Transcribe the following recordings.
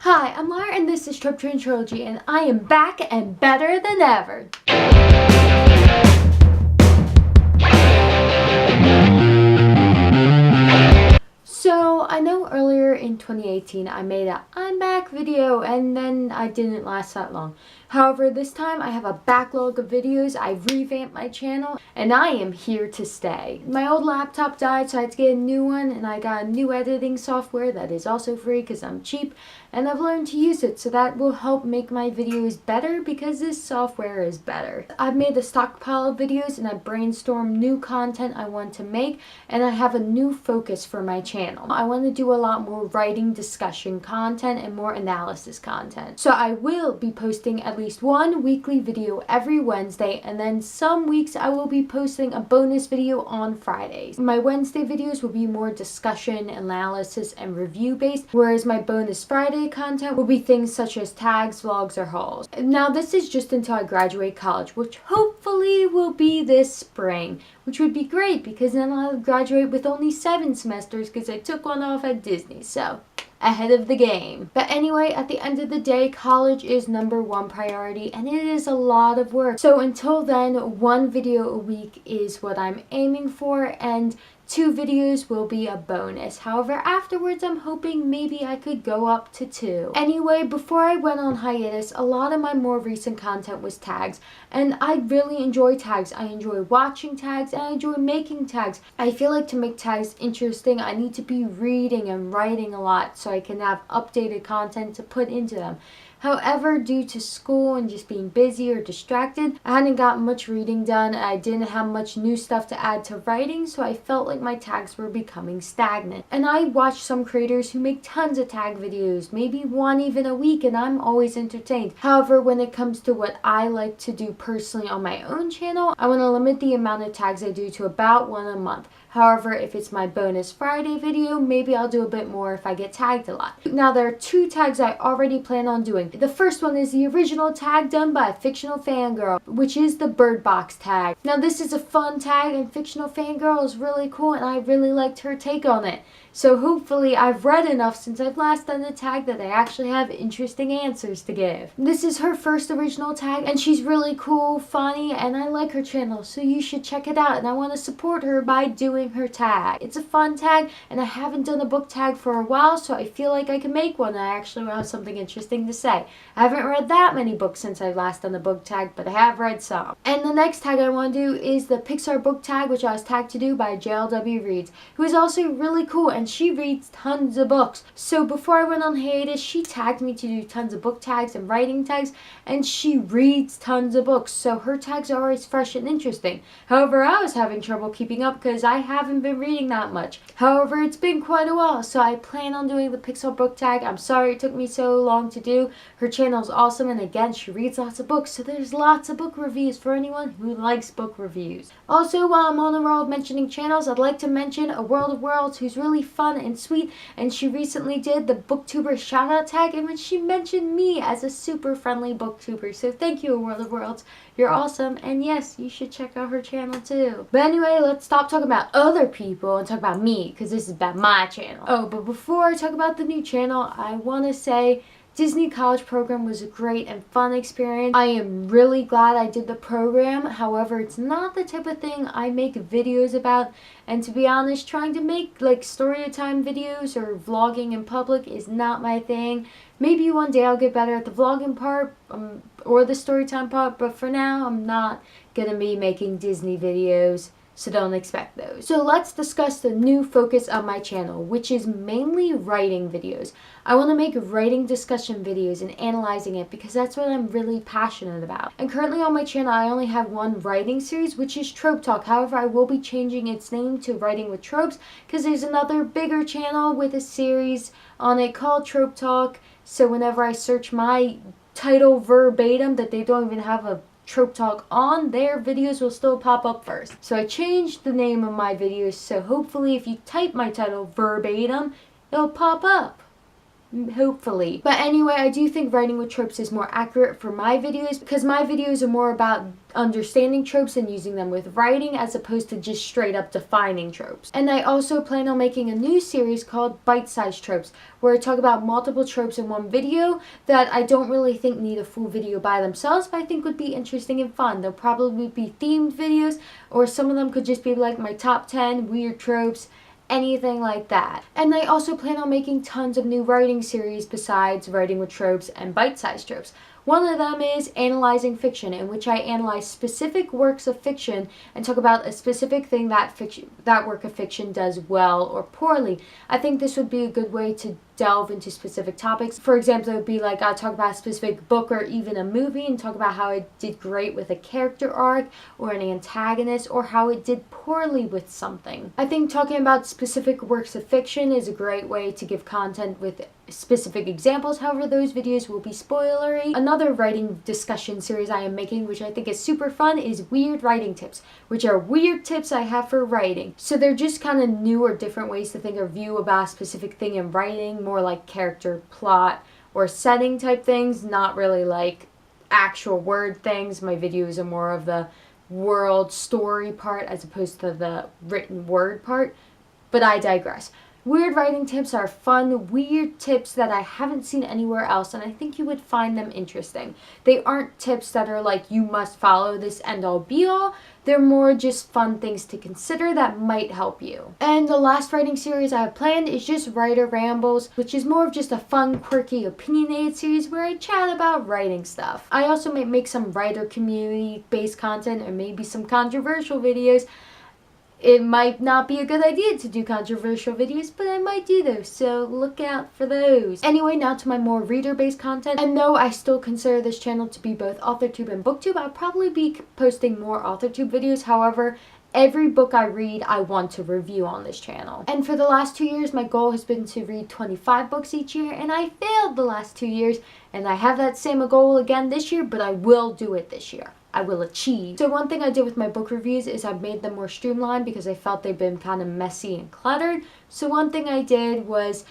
Hi, I'm Lara and this is tropetrinitytrilogy and I am back and better than ever. So, I know earlier in 2018 I made a I'm back video and then I didn't last that long. However, this time I have a backlog of videos, I've revamped my channel, and I am here to stay. My old laptop died, so I had to get a new one, and I got a new editing software that is also free because I'm cheap, and I've learned to use it, so that will help make my videos better because this software is better. I've made a stockpile of videos and I brainstormed new content I want to make, and I have a new focus for my channel. I want to do a lot more writing discussion content and more analysis content. So I will be posting at least one weekly video every Wednesday, and then some weeks I will be posting a bonus video on Fridays. My Wednesday videos will be more discussion, analysis, and review based, whereas my bonus Friday content will be things such as tags, vlogs, or hauls. Now this is just until I graduate college, which hopefully will be this spring, which would be great because then I'll graduate with only 7 semesters because I took one off at Disney, so ahead of the game. But anyway, at the end of the day, college is #1 priority and it is a lot of work. So until then, 1 video a week is what I'm aiming for, and 2 videos will be a bonus. However, afterwards I'm hoping maybe I could go up to 2. Anyway, before I went on hiatus, a lot of my more recent content was tags, and I really enjoy tags. I enjoy watching tags and I enjoy making tags. I feel like to make tags interesting, I need to be reading and writing a lot so I can have updated content to put into them. However, due to school and just being busy or distracted, I hadn't got much reading done and I didn't have much new stuff to add to writing, so I felt like my tags were becoming stagnant. And I watch some creators who make tons of tag videos, maybe 1 even a week, and I'm always entertained. However, when it comes to what I like to do personally on my own channel, I want to limit the amount of tags I do to about 1 a month. However, if it's my bonus Friday video, maybe I'll do a bit more if I get tagged a lot. Now, there are 2 tags I already plan on doing. The first one is the original tag done by a fictional fangirl, which is the Bird Box tag. Now, this is a fun tag and fictional fangirl is really cool and I really liked her take on it. So hopefully I've read enough since I've last done the tag that I actually have interesting answers to give. This is her first original tag and she's really cool, funny, and I like her channel, so you should check it out, and I want to support her by doing her tag. It's a fun tag and I haven't done a book tag for a while, so I feel like I can make one and I actually will have something interesting to say. I haven't read that many books since I've last done a book tag, but I have read some. And the next tag I want to do is the Pixar book tag, which I was tagged to do by JLW Reads, who is also really cool and she reads tons of books. So before I went on hiatus, she tagged me to do tons of book tags and writing tags, and she reads tons of books, so her tags are always fresh and interesting. However, I was having trouble keeping up because I haven't been reading that much. However, it's been quite a while, so I plan on doing the Pixar book tag. I'm sorry it took me so long to do. Her channel is awesome, and again, she reads lots of books, so there's lots of book reviews for anyone who likes book reviews. Also, while I'm on the roll of mentioning channels, I'd like to mention A World of Worlds, who's really fun and sweet, and she recently did the booktuber shoutout tag, and when she mentioned me as a super friendly booktuber, so thank you, A World of Worlds. You're awesome, and yes, you should check out her channel too. But anyway, let's stop talking about other people and talk about me, because this is about my channel. Oh, but before I talk about the new channel, I want to say Disney College program was a great and fun experience. I am really glad I did the program. However, it's not the type of thing I make videos about, and to be honest, trying to make like story time videos or vlogging in public is not my thing. Maybe one day I'll get better at the vlogging part or the story time part, but for now I'm not gonna be making Disney videos, so don't expect those. So let's discuss the new focus of my channel, which is mainly writing videos. I want to make writing discussion videos and analyzing it because that's what I'm really passionate about. And currently on my channel I only have 1 writing series, which is Trope Talk. However, I will be changing its name to Writing with Tropes because there's another bigger channel with a series on it called Trope Talk. So whenever I search my title verbatim that they don't even have a Trope Talk on, their videos will still pop up first. So I changed the name of my videos, so hopefully if you type my title verbatim, it'll pop up. hopefully. But anyway, I do think writing with tropes is more accurate for my videos because my videos are more about understanding tropes and using them with writing as opposed to just straight up defining tropes. And I also plan on making a new series called Bite-Sized Tropes, where I talk about multiple tropes in one video that I don't really think need a full video by themselves, but I think would be interesting and fun. They'll probably be themed videos, or some of them could just be like my top 10 weird tropes, anything like that. And I also plan on making tons of new writing series besides writing with tropes and bite-sized tropes. One of them is Analyzing Fiction, in which I analyze specific works of fiction and talk about a specific thing that work of fiction does well or poorly. I think this would be a good way to delve into specific topics. For example, it would be like I'll talk about a specific book or even a movie and talk about how it did great with a character arc or an antagonist, or how it did poorly with something. I think talking about specific works of fiction is a great way to give content with specific examples. However, those videos will be spoilery. Another writing discussion series I am making, which I think is super fun, is Weird Writing Tips, which are weird tips I have for writing. So they're just kind of new or different ways to think or view about a specific thing in writing, more like character, plot, or setting type things, not really like actual word things. My videos are more of the world story part as opposed to the written word part, but I digress. Weird writing tips are fun, weird tips that I haven't seen anywhere else, and I think you would find them interesting. They aren't tips that are like, you must follow this end-all be-all. They're more just fun things to consider that might help you. And the last writing series I have planned is just Writer Rambles, which is more of just a fun, quirky, opinionated series where I chat about writing stuff. I also may make some writer community-based content or maybe some controversial videos. It might not be a good idea to do controversial videos, but I might do those, so look out for those. Anyway, now to my more reader-based content. And though I still consider this channel to be both AuthorTube and BookTube, I'll probably be posting more AuthorTube videos. However, every book I read, I want to review on this channel. And for the last 2 years, my goal has been to read 25 books each year, and I failed the last 2 years, and I have that same goal again this year, but I will do it this year. I will achieve. So one thing I did with my book reviews is I've made them more streamlined because I felt they've been kind of messy and cluttered. So one thing I did was,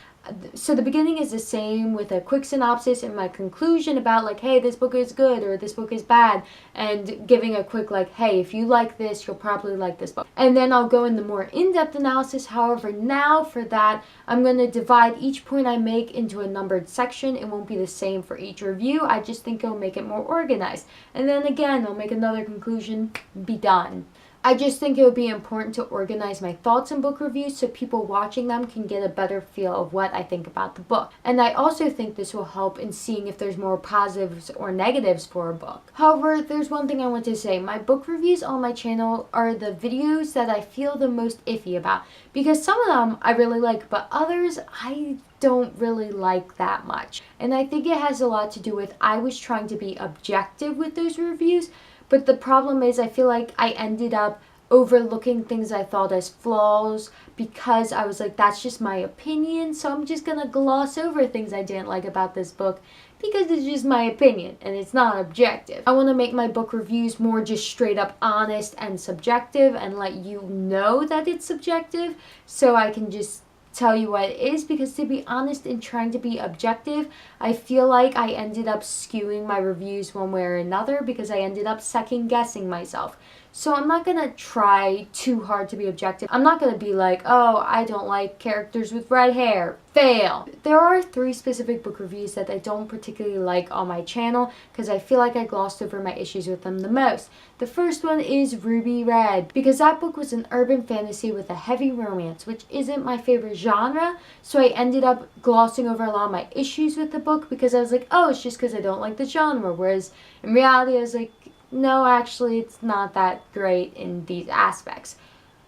so the beginning is the same with a quick synopsis and my conclusion about like, hey, this book is good or this book is bad, and giving a quick like, hey, if you like this, you'll probably like this book. And then I'll go into more in-depth analysis. However, now for that, I'm going to divide each point I make into a numbered section. It won't be the same for each review. I just think it'll make it more organized. And then again, I'll make another conclusion, be done. I just think it would be important to organize my thoughts in book reviews so people watching them can get a better feel of what I think about the book. And I also think this will help in seeing if there's more positives or negatives for a book. However, there's one thing I want to say. My book reviews on my channel are the videos that I feel the most iffy about, because some of them I really like, but others I don't really like that much. And I think it has a lot to do with I was trying to be objective with those reviews. But the problem is I feel like I ended up overlooking things I thought as flaws because I was like, that's just my opinion, so I'm just gonna gloss over things I didn't like about this book because it's just my opinion and it's not objective. I want to make my book reviews more just straight up honest and subjective and let you know that it's subjective, so I can just tell you what it is, because to be honest, in trying to be objective, I feel like I ended up skewing my reviews one way or another because I ended up second guessing myself. So I'm not gonna try too hard to be objective. I'm not gonna be like, oh, I don't like characters with red hair. Fail. There are 3 specific book reviews that I don't particularly like on my channel because I feel like I glossed over my issues with them the most. The first one is Ruby Red, because that book was an urban fantasy with a heavy romance, which isn't my favorite genre, so I ended up glossing over a lot of my issues with the book because I was like, oh, it's just because I don't like the genre, whereas in reality I was like, no, actually it's not that great in these aspects.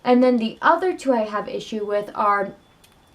And then the other 2 I have issue with are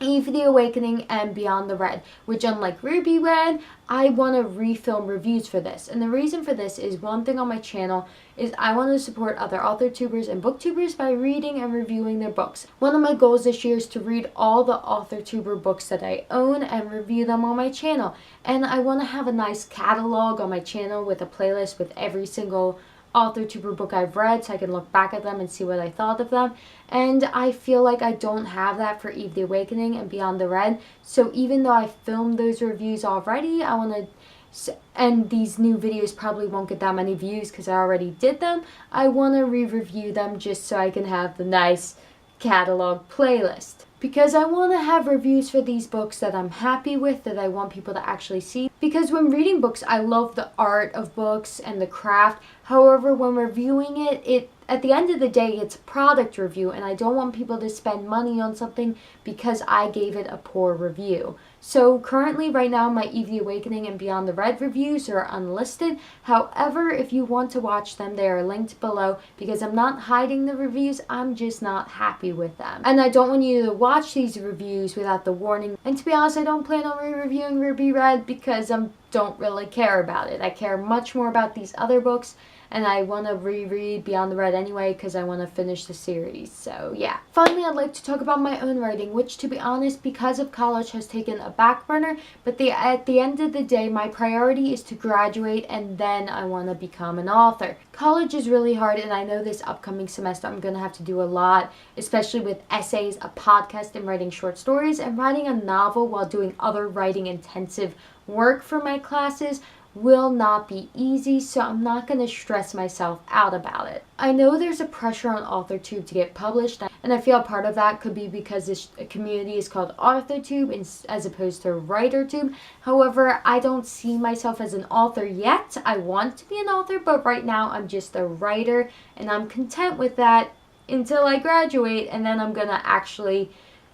Eve the Awakening and Beyond the Red, which unlike Ruby Red, I want to refilm reviews for this. And the reason for this is, one thing on my channel is I want to support other author-tubers and booktubers by reading and reviewing their books. One of my goals this year is to read all the author-tuber books that I own and review them on my channel. And I want to have a nice catalog on my channel with a playlist with every single author tuber book I've read so I can look back at them and see what I thought of them. And I feel like I don't have that for Eve the Awakening and Beyond the Red. So even though I filmed those reviews already, I want to, and these new videos probably won't get that many views because I already did them, I want to re-review them just so I can have the nice catalog playlist. Because I want to have reviews for these books that I'm happy with, that I want people to actually see. Because when reading books, I love the art of books and the craft. However, when reviewing it at the end of the day, it's a product review, and I don't want people to spend money on something because I gave it a poor review. So currently, right now, my Eve the Awakening and Beyond the Red reviews are unlisted. However, if you want to watch them, they are linked below because I'm not hiding the reviews, I'm just not happy with them. And I don't want you to watch these reviews without the warning. And to be honest, I don't plan on re-reviewing Ruby Red because I don't really care about it. I care much more about these other books, and I want to reread Beyond the Red anyway because I want to finish the series. So yeah. Finally, I'd like to talk about my own writing, which to be honest, because of college, has taken a back burner. But at the end of the day, my priority is to graduate, and then I want to become an author. College is really hard, and I know this upcoming semester I'm going to have to do a lot, especially with essays, a podcast, and writing short stories, and writing a novel while doing other writing intensive work for my classes will not be easy, so I'm not going to stress myself out about it. I know there's a pressure on AuthorTube to get published, and I feel part of that could be because this community is called AuthorTube as opposed to WriterTube. However, I don't see myself as an author yet. I want to be an author, but right now I'm just a writer, and I'm content with that until I graduate, and then I'm going to actually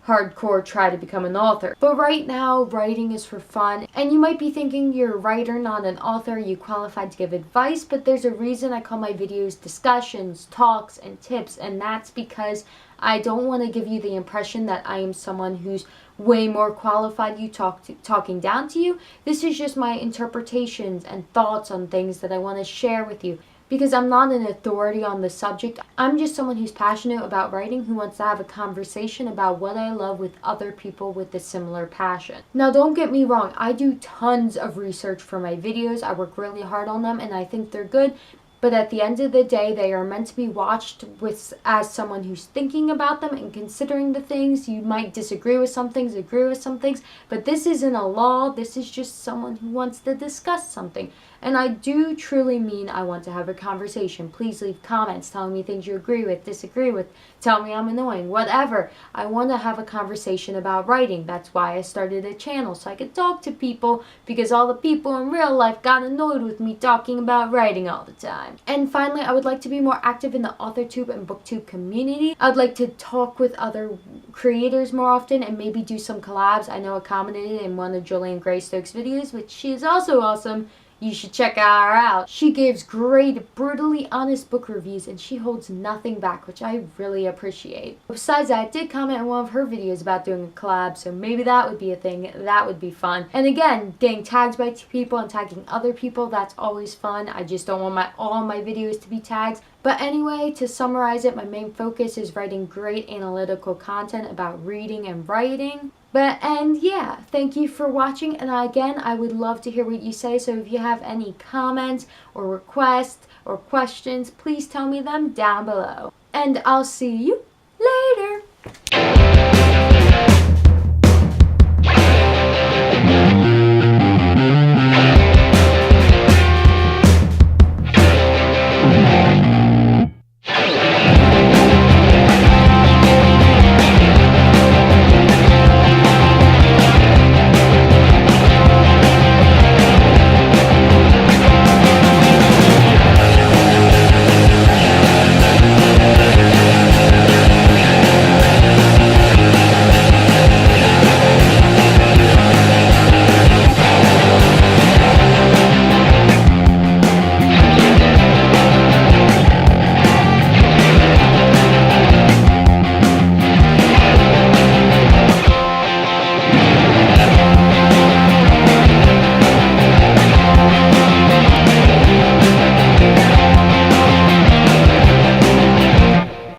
hardcore try to become an author. But right now, writing is for fun. And you might be thinking you're a writer, not an author, are you qualified to give advice? But there's a reason I call my videos discussions, talks, and tips, and that's because I don't want to give you the impression that I am someone who's way more qualified talking down to you. This is just my interpretations and thoughts on things that I want to share with you. Because I'm not an authority on the subject. I'm just someone who's passionate about writing, who wants to have a conversation about what I love with other people with a similar passion. Now, don't get me wrong, I do tons of research for my videos. I work really hard on them, and I think they're good. But at the end of the day, they are meant to be watched as someone who's thinking about them and considering the things. You might disagree with some things, agree with some things, but this isn't a law. This is just someone who wants to discuss something. And I do truly mean I want to have a conversation. Please leave comments telling me things you agree with, disagree with, tell me I'm annoying, whatever. I want to have a conversation about writing. That's why I started a channel, so I could talk to people, because all the people in real life got annoyed with me talking about writing all the time. And finally, I would like to be more active in the AuthorTube and BookTube community. I'd like to talk with other creators more often and maybe do some collabs. I know I commented in one of Julian Greystoke's videos, which she is also awesome. You should check her out. She gives great, brutally honest book reviews, and she holds nothing back, which I really appreciate. Besides that, I did comment in one of her videos about doing a collab, so maybe that would be a thing. That would be fun. And again, getting tagged by people and tagging other people, that's always fun. I just don't want all my videos to be tags. But anyway, to summarize it, my main focus is writing great analytical content about reading and writing. And yeah, thank you for watching, and again, I would love to hear what you say, so if you have any comments or requests or questions, please tell me them down below. And I'll see you later!